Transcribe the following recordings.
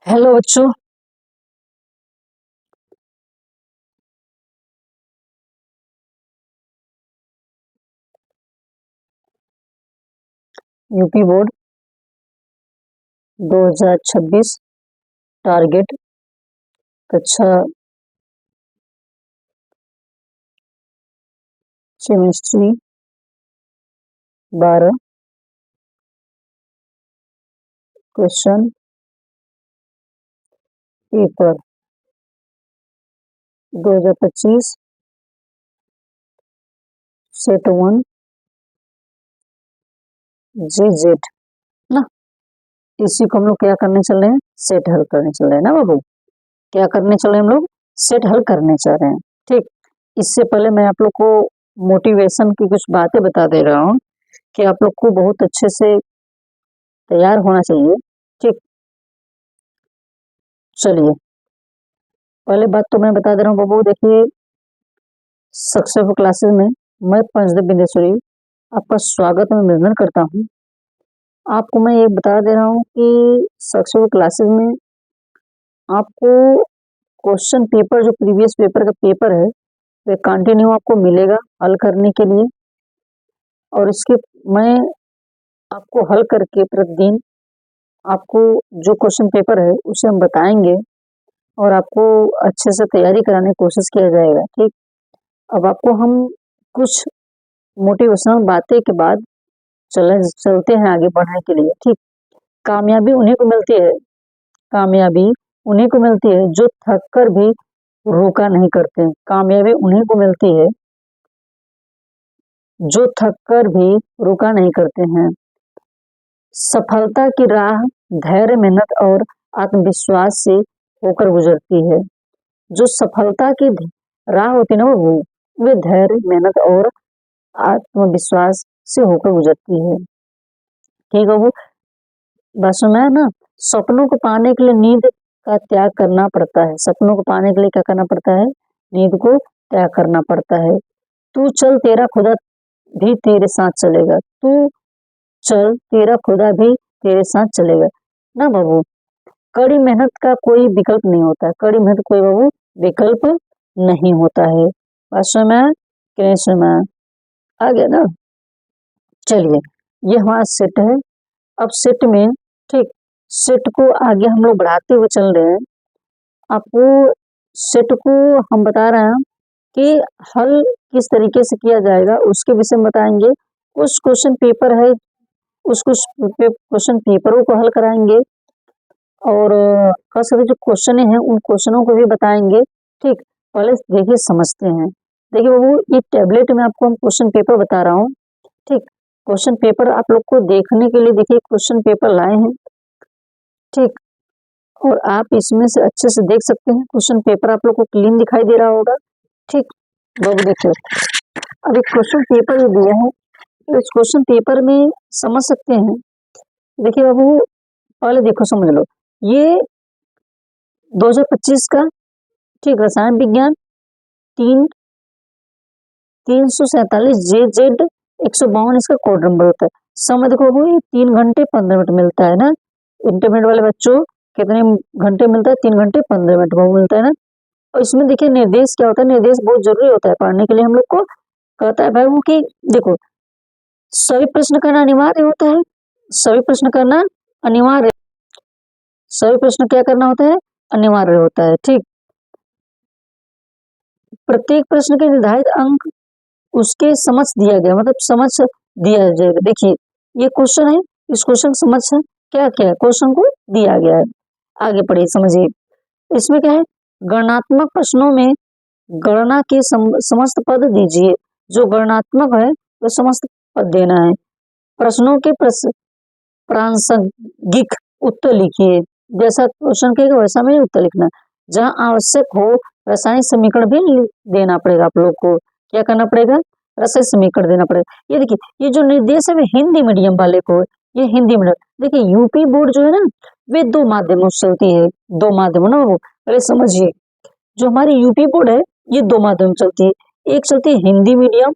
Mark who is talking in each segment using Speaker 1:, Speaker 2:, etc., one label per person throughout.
Speaker 1: Hello बच्चों। UP board 2026 target कक्षा chemistry 12 question paper 2025 set 1 जेजेड ना। इसी को हम लोग क्या करने चल रहे हैं, सेट हल करने चल रहे हैं ना बाबू। क्या करने चल रहे हैं हम लोग, सेट हल करने चाह रहे हैं। ठीक, इससे पहले मैं आप लोग को मोटिवेशन की कुछ बातें बता दे रहा हूँ कि आप लोग को बहुत अच्छे से तैयार होना चाहिए। ठीक, चलिए पहले बात तो मैं बता दे रहा हूँ बाबू। देखिए, सक्सेसफुल क्लासेस में मैं पंचदेव बिंदेश्वरी आपका स्वागत में अभिनंदन करता हूँ। आपको मैं ये बता दे रहा हूँ कि सक्सेसफुल क्लासेस में आपको क्वेश्चन पेपर, जो प्रीवियस पेपर का पेपर है, वे कंटिन्यू आपको मिलेगा हल करने के लिए। और इसके मैं आपको हल करके प्रतिदिन आपको जो क्वेश्चन पेपर है उसे हम बताएंगे और आपको अच्छे से तैयारी कराने की कोशिश किया जाएगा। ठीक, अब आपको हम कुछ मोटिवेशनल बातें के बाद चलते हैं आगे बढ़ने के लिए। ठीक, कामयाबी उन्हीं को मिलती है, कामयाबी उन्हीं को मिलती है जो थक कर भी रुका नहीं करते। कामयाबी उन्हीं को मिलती है जो थक कर भी रुका नहीं करते हैं। सफलता की राह धैर्य, मेहनत और आत्मविश्वास से होकर गुजरती है। जो सफलता की राह होती है ना वो वे धैर्य, मेहनत और आत्मविश्वास से होकर गुजरती है। ठीक है वो बस में ना, सपनों को पाने के लिए नींद का त्याग करना पड़ता है। सपनों को पाने के लिए क्या करना पड़ता है, नींद को त्याग करना पड़ता है। तू चल तेरा खुदा भी तेरे साथ चलेगा, तू चल तेरा खुदा भी तेरे साथ चलेगा ना बाबू। कड़ी मेहनत का कोई विकल्प नहीं होता, कड़ी मेहनत कोई बाबू विकल्प नहीं होता है। बात समय कि समय आ गया ना। चलिए, ये हमारा सेट है। अब सेट में, ठीक, सेट को आगे हम लोग बढ़ाते हुए चल रहे हैं। आपको सेट को हम बता रहे हैं कि हल किस तरीके से किया जाएगा उसके विषय में बताएंगे। कुछ क्वेश्चन पेपर है, उस कुछ क्वेश्चन पेपरों को हल कराएंगे और खास करके जो क्वेश्चन हैं उन क्वेश्चनों को भी बताएंगे। ठीक, पहले देखिए समझते हैं। देखिए बाबू, ये टैबलेट में आपको हम क्वेश्चन पेपर बता रहा हूँ। ठीक, क्वेश्चन पेपर आप लोग को देखने के लिए देखिए क्वेश्चन पेपर लाए हैं। ठीक, और आप इसमें से अच्छे से देख सकते हैं। क्वेश्चन पेपर आप लोग को क्लीन दिखाई दे रहा होगा। ठीक बाबू, देखिए अब एक क्वेश्चन पेपर दिया है, तो इस क्वेश्चन पेपर में समझ सकते हैं। देखिए बाबू, पहले देखो समझ लो, ये 2025 का, ठीक, रसायन विज्ञान 347 जेजेड 152 इसका कोड नंबर होता है। समय देखो बाबू, ये 3 घंटे 15 मिनट मिलता है ना। इंटरमीडिएट वाले बच्चों कितने घंटे मिलता है, 3 घंटे 15 मिनट बाबू मिलता है ना। और इसमें देखिए निर्देश क्या होता है, निर्देश बहुत जरूरी होता है पढ़ने के लिए। हम लोग को कहता है भाई वो कि देखो, सभी प्रश्न करना अनिवार्य होता है, सभी प्रश्न करना अनिवार्य, सभी प्रश्न क्या करना होता है, अनिवार्य होता है। ठीक, प्रत्येक प्रश्न के निर्धारित अंक उसके समझ दिया गया, मतलब समझ दिया जाएगा। देखिए ये क्वेश्चन है, इस क्वेश्चन समझ है क्या क्या है, क्वेश्चन को दिया गया है। आगे पढ़िए समझिए। इसमें क्या है, गणनात्मक प्रश्नों में गणना के समस्त पद दीजिए। जो गणनात्मक है वो समस्त पद देना है। प्रश्नों के प्रासंगिक उत्तर लिखिए। जैसा क्वेश्चन कहेगा वैसा में उत्तर लिखना। जहाँ आवश्यक हो रासायनिक समीकरण भी देना पड़ेगा आप लोग को। क्या करना पड़ेगा, रासायनिक समीकरण देना पड़ेगा। ये देखिए, ये जो निर्देश है वे हिंदी मीडियम वाले को, ये हिंदी मीडियम। देखिए यूपी बोर्ड जो है ना, वे 2 माध्यमों से चलती है, 2 माध्यमों ना वो पहले समझिए। जो हमारी यूपी बोर्ड है ये 2 माध्यम चलती है। एक चलती है हिंदी मीडियम,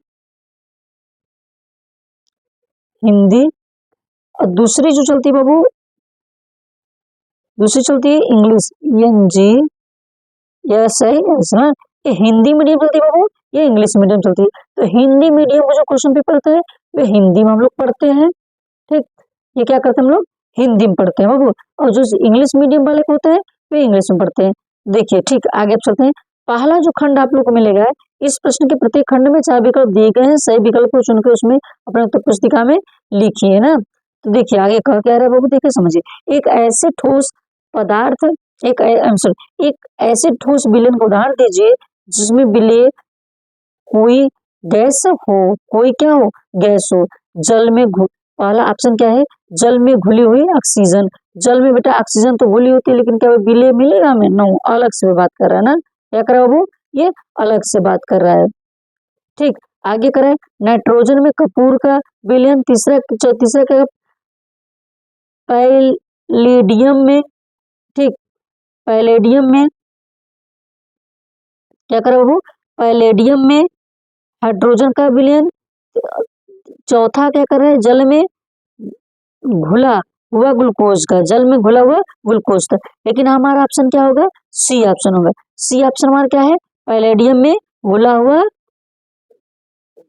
Speaker 1: हिंदी, और दूसरी जो चलती है बाबू दूसरी चलती है इंग्लिश, ENG, यस है यस ना। ये हिंदी मीडियम चलती है बाबू, ये इंग्लिश मीडियम चलती है। तो हिंदी मीडियम में जो क्वेश्चन पेपर होता है वे हिंदी में हम लोग पढ़ते हैं, ठीक। ये क्या करते हैं हम लोग, हिंदी में पढ़ते हैं बाबू। और जो इंग्लिश मीडियम वाले को होते हैं वे इंग्लिश में पढ़ते हैं। देखिए ठीक, आगे अब चलते हैं। पहला जो खंड आप लोग को मिलेगा, इस प्रश्न के प्रत्येक खंड में 4 विकल्प दिए गए हैं, सही विकल्प को चुनकर उसमें अपने उत्तर पुस्तिका में लिखिए ना। तो देखिए आगे कह क्या रहा है बाबू, देखिए समझिए। एक ऐसे ठोस पदार्थ, एक ऐसे ठोस विलयन का उदाहरण दीजिए जिसमें विलय कोई गैस हो, कोई क्या हो, गैस हो। जल में पहला ऑप्शन क्या है, जल में घुली हुई ऑक्सीजन। जल में बेटा ऑक्सीजन तो घुली होती है, लेकिन क्या विलय मिलेगा हमें, नो, अलग से बात कर रहा है ना, क्या कर रहा है वो, ये अलग से बात कर रहा है, ठीक। आगे करें, नाइट्रोजन में कपूर का विलयन। तीसरा क्या, पैलेडियम में, ठीक, पैलेडियम में क्या करा बाबू, पैलेडियम में हाइड्रोजन का विलयन। चौथा क्या कर रहे हैं, जल में घुला हुआ ग्लूकोज का, जल में घुला हुआ ग्लूकोज का। लेकिन हमारा ऑप्शन क्या होगा, सी ऑप्शन होगा। सी ऑप्शन हमारा क्या है, पैलेडियम में घुला हुआ,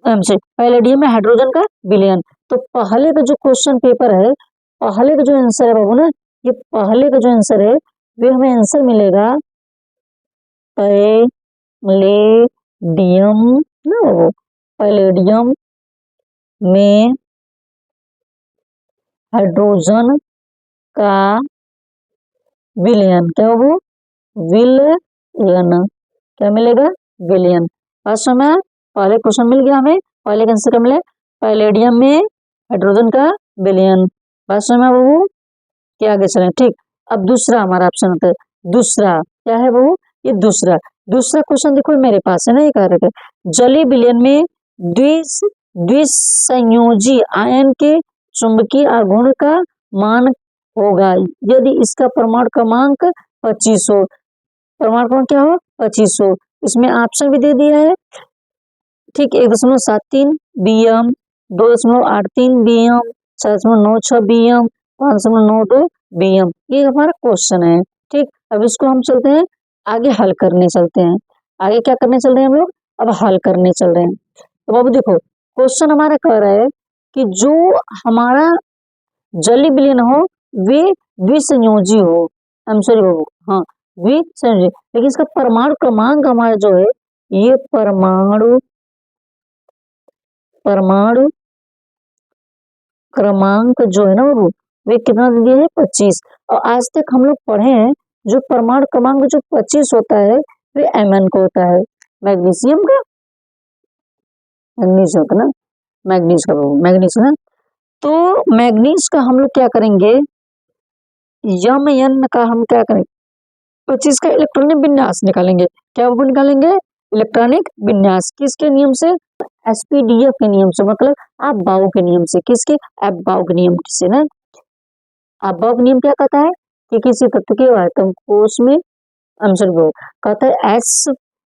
Speaker 1: पैलेडियम में हाइड्रोजन का विलयन। तो पहले का जो क्वेश्चन पेपर है, पहले का जो आंसर है बाबू ना, ये पहले का जो आंसर है वे हमें आंसर मिलेगा पैलेडियम ना बाबू, पैलेडियम में हाइड्रोजन का विलयन, क्या वो विलयन, क्या मिलेगा, विलयन। बात समय पहले क्वेश्चन मिल गया हमें, पहले का आंसर क्या मिले, पैलेडियम में हाइड्रोजन का विलयन। बात समय बाबू, क्या आगे चले, ठीक। अब दूसरा हमारा ऑप्शन होता है, दूसरा क्या है बाबू, ये दूसरा क्वेश्चन देखो मेरे पास है ना, ये कह रहे थे जलीय विलयन में द्विसंयोजी आयन के चुंबकीय आघूर्ण का मान होगा यदि इसका परमाणु क्रमांक 25 हो। परमाणु क्रमांक क्या हो, 25 हो। इसमें ऑप्शन भी दे दिया है, ठीक, 1.73 BM, 2.83 BM, 4.96 BM, 5.92 BM, ये हमारा क्वेश्चन है, ठीक। अब इसको हम चलते हैं आगे, हल करने चलते हैं। आगे क्या करने चल रहे हैं हम लोग, अब हल करने चल रहे हैं। तो बाबू देखो, क्वेश्चन हमारा कह रहा है कि जो हमारा जलीय विलयन हो वे द्विसंयोजी हो, आई एम सॉरी बाबू, हाँ द्विसंयोजी, लेकिन इसका परमाणु क्रमांक हमारा जो है, ये परमाणु क्रमांक जो है ना बाबू, वे कितना दे दिया है, 25। और आज तक हम लोग पढ़े हैं जो परमाणु क्रमांक जो 25 होता है वे Mn को होता है, मैग्नीशियम का, मैग्नीज होता ना, मैग्नीज का बाबू, मैग्नीज ना। तो मैग्नीज का हम लोग क्या करेंगे, Mn का हम क्या करेंगे, 25 का इलेक्ट्रॉनिक विन्यास निकालेंगे। क्या वो निकालेंगे, इलेक्ट्रॉनिक विन्यास, किसके नियम से, SPDF के नियम से, मतलब अफबाउ के नियम से, किसके, अफबाउ के नियम से ना। अफबाउ का नियम क्या कहता है कि किसी तत्व के आयतन कोश में आंसर वो कहता है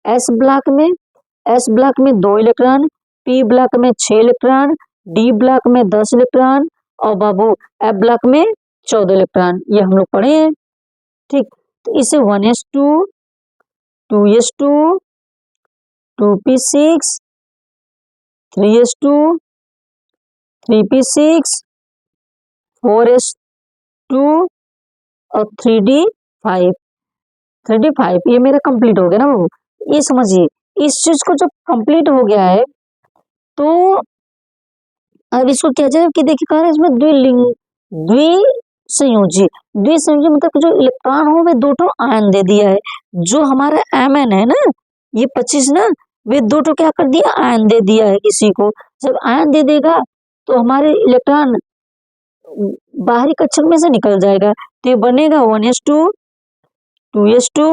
Speaker 1: एस ब्लॉक में 2 इलेक्ट्रॉन, P ब्लॉक में 6 इलेक्ट्रॉन, D ब्लॉक में 10 इलेक्ट्रॉन, और बाबू F ब्लॉक में 14 इलेक्ट्रॉन, ये हम लोग पढ़े हैं, ठीक। तो इसे 1s2, 2s2, 2p6, 3s2, 3p6, 4s2 और 3d5, ये मेरा कंप्लीट हो गया ना बाबू। ये समझिए, इस चीज को जब कंप्लीट हो गया है तो अब इसको क्या जाए कि देखिए कह रहे हैं इसमें द्विसंयोजी मतलब जो इलेक्ट्रॉन हो वे 2 आयन दे दिया है। जो हमारा Mn है ना, ये 25 ना, वे 2 क्या कर दिया, आयन दे दिया है किसी को। जब आयन दे देगा तो हमारे इलेक्ट्रॉन बाहरी कक्षक में से निकल जाएगा, तो ये बनेगा 1s2, 2s2,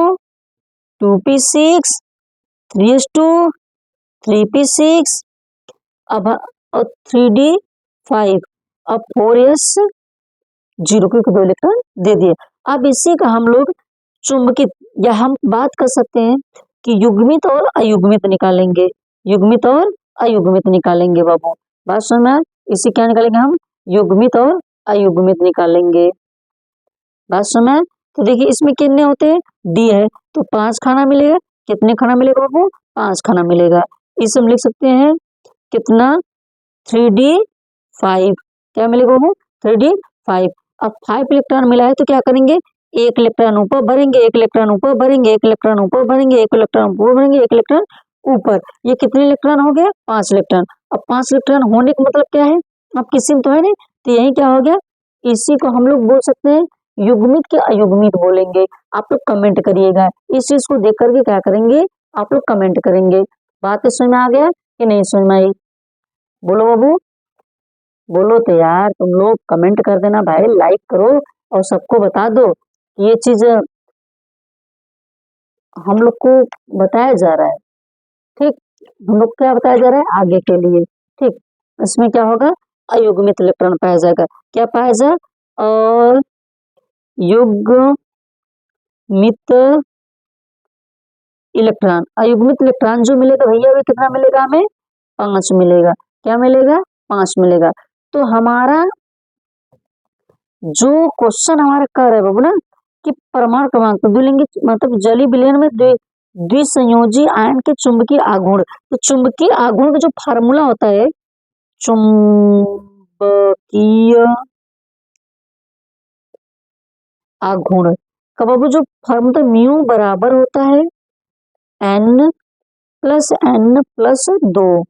Speaker 1: 2p6, 3s2, 3p6, अब 3d5, अब 4s0 के 2 इलेक्ट्रॉन दे दिए। अब इसी का हम लोग चुंबकित, या हम बात कर सकते हैं कि युग्मित और अयुग्मित निकालेंगे, युग्मित और अयुग्मित निकालेंगे बाबू। बात सुनना, इसी क्या निकालेंगे हम, युग्मित और अयुग्मित निकालेंगे। बात सुनना, तो देखिए इसमें कितने होते हैं, डी है तो 5 खाना मिलेगा। कितने खाना मिलेगा बाबू, 5 खाना मिलेगा। इसे हम लिख सकते हैं कितना, 3d5। क्या मिलेगा बाबू, 3d5। अब 5 इलेक्ट्रॉन मिला है तो क्या करेंगे, एक इलेक्ट्रॉन ऊपर भरेंगे, एक इलेक्ट्रॉन ऊपर भरेंगे, एक इलेक्ट्रॉन ऊपर भरेंगे, एक इलेक्ट्रॉन ऊपर भरेंगे, एक इलेक्ट्रॉन ऊपर। ये कितने इलेक्ट्रॉन हो गया, 5 इलेक्ट्रॉन। अब 5 इलेक्ट्रॉन होने का मतलब क्या है, अब किसी में तो है नहीं, तो यही क्या हो गया, इसी को हम लोग बोल सकते हैं युग्मित के अयुग्मित बोलेंगे। आप लोग कमेंट करिएगा, इस चीज को देख करके क्या करेंगे, आप लोग कमेंट करेंगे। बात समझ में आ गया कि नहीं समझ में आई, बोलो बाबू, बोलो तो यार, तुम लोग कमेंट कर देना भाई, लाइक करो और सबको बता दो ये चीज हम लोग को बताया जा रहा है। ठीक, हम लोग क्या बताया जा रहा है आगे के लिए। ठीक, इसमें क्या होगा, अयुग्मित इलेक्ट्रॉन पाया जाएगा। क्या पाया जाए, अयुग्मित इलेक्ट्रॉन। अयुग्मित इलेक्ट्रॉन जो मिलेगा भैया वो कितना मिलेगा हमें, 5 मिलेगा। क्या मिलेगा, 5 मिलेगा। तो हमारा जो क्वेश्चन हमारा कर है बाबू ना, कि परमाणु क्रमांक द्विलिंगी मतलब जलीय विलयन में द्विसंयोजी आयन के चुंबकीय आघूर्ण। तो चुंबकीय आघूर्ण का जो फार्मूला होता है, चुंबकीय आघूर्ण का बाबू जो फार्मूला म्यू बराबर होता है n प्लस n प्लस 2।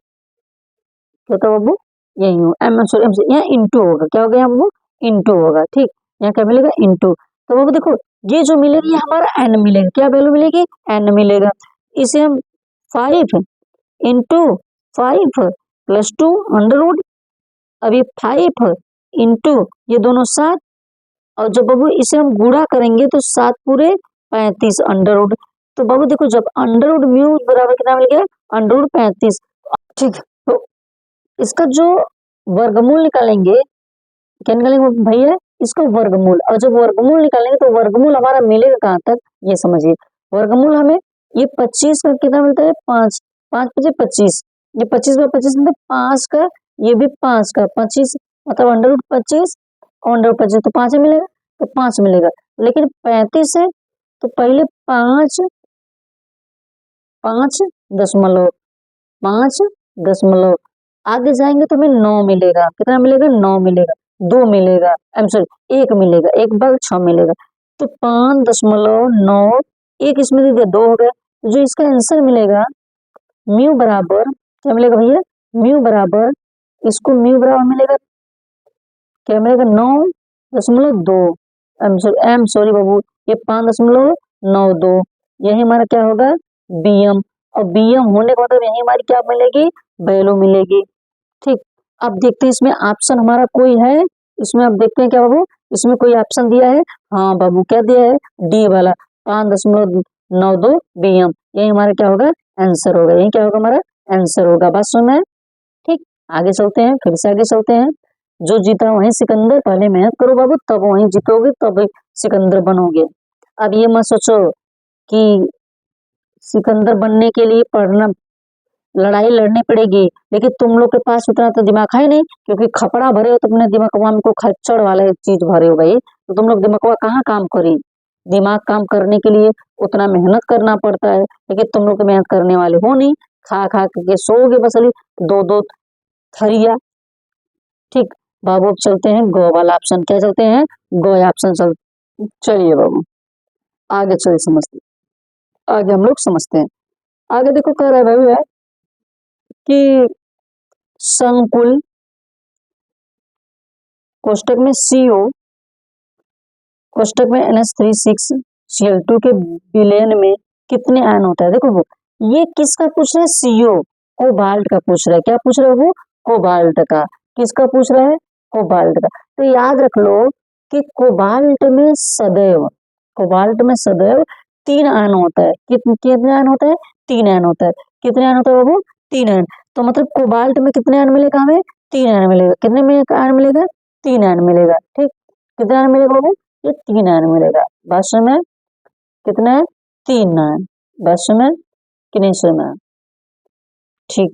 Speaker 1: क्या होता है बाबू, यही हो एम सॉरी यहाँ इंटू होगा। क्या हो गया बाबू, इंटू होगा। ठीक, यहाँ क्या मिलेगा, इंटू। तो बाबू देखो ये जो मिलेगी ये हमारा n मिलेगा। क्या वैल्यू मिलेगी, n मिलेगा। इसे हम 5 इंटू 5 प्लस 2 अंडर रूट। अब ये 5 इंटू ये दोनों 7, और जब बाबू इसे हम गुणा करेंगे तो 7 पूरे 35 अंडर रूट। तो बाबू देखो जब अंडर रूट म्यू बराबर कितना मिल गया, अंडर रूट 35। ठीक, तो इसका जो वर्गमूल निकालेंगे, क्या निकालेंगे भैया, इसका वर्गमूल। और जब वर्गमूल निकालेंगे तो वर्गमूल हमारा मिलेगा कहाँ तक, ये समझिए। वर्गमूल हमें ये 25 का कितना मिलता है, 5, 5 पचे 25, ये 25 का 25 मतलब 5 का, ये भी 5 का 25 मतलब अंडर रूट 25 और अंडर रूट 25 तो 5 ही मिलेगा, तो 5 मिलेगा। लेकिन 35 है तो पहले 5 5 दशमलव आगे जाएंगे तो हमें 9 मिलेगा। कितना मिलेगा, 9 मिलेगा, 2 मिलेगा, आई एम सॉरी 1 मिलेगा, 1 बार 6 मिलेगा। तो 5.9, एक इसमें दे दिया 2 हो गया। तो जो इसका आंसर मिलेगा म्यू बराबर, क्या मिलेगा भैया, म्यू बराबर, इसको म्यू बराबर मिलेगा, क्या मिलेगा 9.2। आई एम सॉरी बाबू, ये 5.92, यही हमारा क्या होगा, बीएम। और बीएम होने का मतलब यही हमारी क्या मिलेगी, वैल्यू मिलेगी। ठीक, अब देखते हैं इसमें ऑप्शन हमारा कोई है, इसमें अब देखते हैं क्या बाबू, इसमें कोई ऑप्शन दिया है, हाँ बाबू क्या दिया है, डी वाला 5.92 बीएम, यही हमारा क्या होगा, आंसर होगा। यही क्या होगा, हमारा आंसर होगा। बात सुन में, ठीक, आगे चलते हैं, फिर से आगे चलते हैं। जो जीता वही सिकंदर, पहले मेहनत करो बाबू तब वही जीतोगे, तब सिकंदर बनोगे। अब ये मत सोचो कि सिकंदर बनने के लिए पढ़ना, लड़ाई लड़नी पड़ेगी, लेकिन तुम लोग के पास उतना तो दिमाग है नहीं, क्योंकि खपड़ा भरे हो तो अपने दिमाग में को खच्चड़ वाले चीज भरे हो भाई, तो तुम लोग दिमाग कहाँ काम करी। दिमाग काम करने के लिए उतना मेहनत करना पड़ता है, लेकिन तुम लोग मेहनत करने वाले हो नहीं, खा खा के सोओगे बस अली 2-2 थरिया। ठीक, बाबू अब चलते हैं गो वाला ऑप्शन, क्या चलते हैं, गो ऑप्शन चलिए बाबू आगे चलिए समझते, आगे हम लोग समझते हैं। आगे देखो कह रहा है भाई है कि संकुल कोष्टक में CO कोष्टक में NH3 6Cl2 के विलयन में कितने आयन होता है। देखो वो ये किसका पूछ रहा है, CO कोबाल्ट का पूछ रहा है। क्या पूछ रहा है वो, कोबाल्ट का। किसका पूछ रहा है, कोबाल्ट का। तो याद रख लो कि कोबाल्ट में सदैव 3 आयन होता है। कितने आयन होता है, 3 आयन होता है। कितने आयन होता है बाबू, 3 आयन। तो मतलब कोबाल्ट में कितने आयन मिलेगा हमें, 3 आयन मिलेगा। कितने में आयन मिलेगा, 3 आयन मिलेगा। ठीक, कितने आयन मिलेगा बाबू, ये 3 आयन मिलेगा। बस में कितना है, 3 आयन। बस में कि नहीं सुना, ठीक,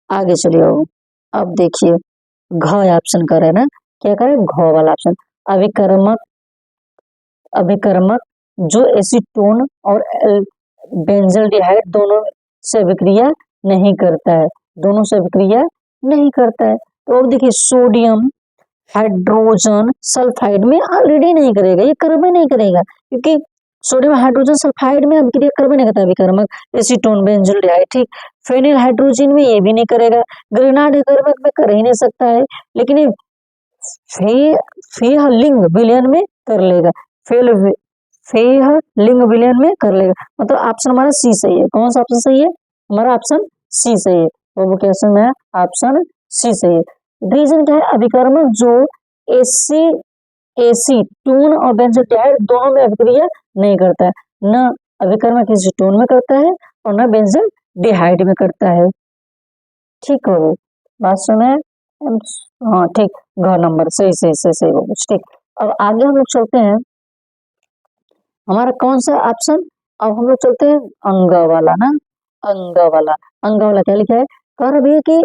Speaker 1: आगे चलिए बाबू। अब देखिए घ ऑप्शन कर है ना, क्या करे, घ वाला ऑप्शन। अभिकर्मक अभिकर्मक जो एसीटोन और बेंजल्डिहाइड दोनों से अभिक्रिया नहीं करता है, दोनों से अभिक्रिया नहीं करता है। तो अब देखिए सोडियम हाइड्रोजन सल्फाइड में ऑलरेडी नहीं करेगा, ये कर्म नहीं करेगा, क्योंकि सोडियम हाइड्रोजन सल्फाइड में अभिक्रिया कर्म नहीं करता अभिकर्मक एसीटोन बेंजल्डिहाइड, ठीक। फेनिल हाइड्रोजन में ये भी नहीं करेगा, ग्रेनाइड अभिकर्मक में कर ही नहीं सकता है, लेकिन ये फेहलिंग विलयन में कर लेगा, फेहलिंग विलयन में कर लेगा। मतलब ऑप्शन हमारा सी सही है। कौन सा ऑप्शन सही है? हमारा ऑप्शन सी सही है। वो क्वेश्चन में ऑप्शन सी सही है। रीजन क्या है? अभिकर्मक जो एसीटोन और बेंजोडाइड दोनों में अभिक्रिया नहीं करता है, न अभिकर्मक एसीटोन में करता है और न बेंजोडाइड में करता है। ठीक हो बात सुने? हाँ ठीक, घ नंबर सही सही सही सही वो कुछ ठीक। अब आगे हम लोग चलते हैं, हमारा कौन सा ऑप्शन, अब हम लोग चलते हैं अंग वाला ना, अंग वाला क्या लिखा है? कह रहा है कि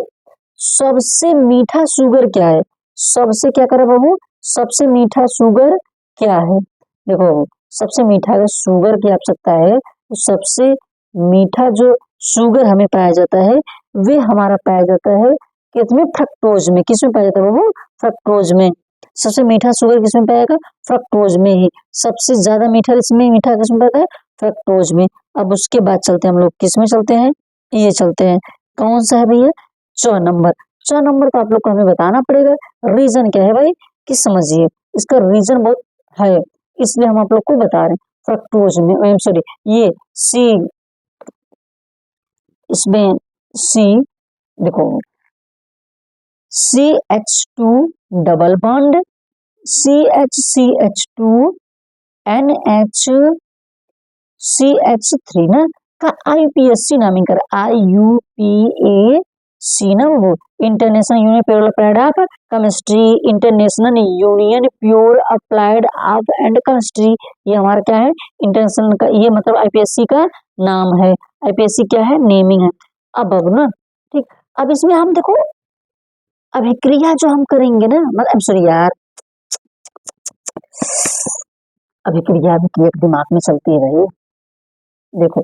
Speaker 1: सबसे मीठा शुगर क्या है? सबसे क्या करे बाबू? सबसे मीठा शुगर क्या है? देखो सबसे मीठा अगर शुगर की आवश्यकता है तो सबसे मीठा जो शुगर हमें पाया जाता है वे हमारा पाया जाता है किसमें? फ्रक्टोज में। किसमें पाया जाता है बाबू? फ्रक्टोज में। सबसे मीठा शुगर किसमें पाएगा? फ्रक्टोज में ही। सबसे ज्यादा मीठा इसमें मीठा किसमें पाता है? फ्रक्टोज में। अब उसके बाद चलते हैं हम लोग किसमें चलते हैं? ये चलते हैं, कौन सा है भैया? 4 नंबर। 4 नंबर तो आप लोग को हमें बताना पड़ेगा। रीजन क्या है भाई कि समझिए, इसका रीजन बहुत है, इसलिए हम आप लोग को बता रहे हैं। फ्रक्टोज में सॉरी ये सी, इसमें सी देखो CH2 double bond CH2 NH CH3 ना का IUPAC नामिंग कर, IUPAC ना वो international union pure applied of chemistry, international union pure applied of and chemistry, ये हमारा क्या है? इंटरनेशनल का, ये मतलब IUPAC का नाम है। IUPAC क्या है? नेमिंग है। अब ना ठीक, अब इसमें हम देखो अभिक्रिया जो हम करेंगे ना, मतलब सॉरी यार, अभिक्रिया भी दिमाग में चलती है भाई। देखो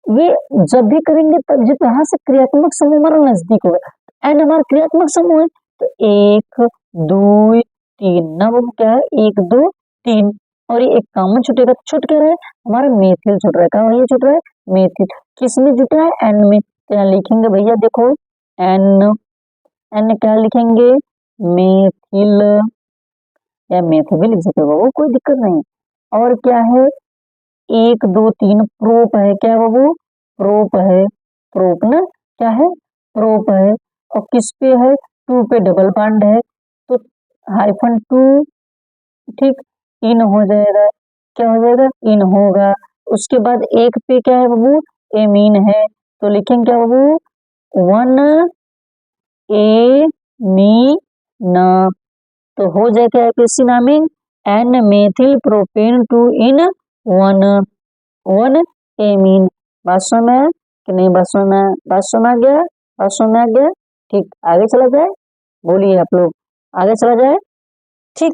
Speaker 1: ये जब भी करेंगे तब जब यहाँ से क्रियात्मक समूह हमारा नजदीक होगा, एंड हमारा क्रियात्मक समूह है तो 1 2 3 ना, वो क्या है? 1 2 3, और ये एक कॉमन छुटेगा, छुट क्या रहा है? हमारा मेथिल छुट रहा है। कहाँ ये छुट रहा है? मेथिल। किसमें जुटा है? एन में। तो यहाँ लिखेंगे भैया देखो एन, एन क्या लिखेंगे? मेथिल, या मेथिल भी लिख सकते हो बाबू, कोई दिक्कत नहीं। और क्या है? 1 2 3 प्रोप है, क्या बाबू? प्रोप है, प्रोप ना, क्या है? प्रोप है। और किस पे है? 2 पे डबल बॉन्ड है, तो -2 ठीक, इन हो जाएगा। क्या हो जाएगा? इन होगा। उसके बाद एक पे क्या है बाबू? एमीन है, तो लिखेंगे क्या बाबू? 1 एमीन, तो हो जाएगा IUPAC नामिंग एन मेथिल प्रोपेन 2 इन 1 एमीन। बात समझ में आया कि नहीं? बात समझ में, बात समझ आ गया? बात समझ में आ गया? ठीक, आगे चला जाए, बोलिए आप लोग, आगे चला जाए। ठीक,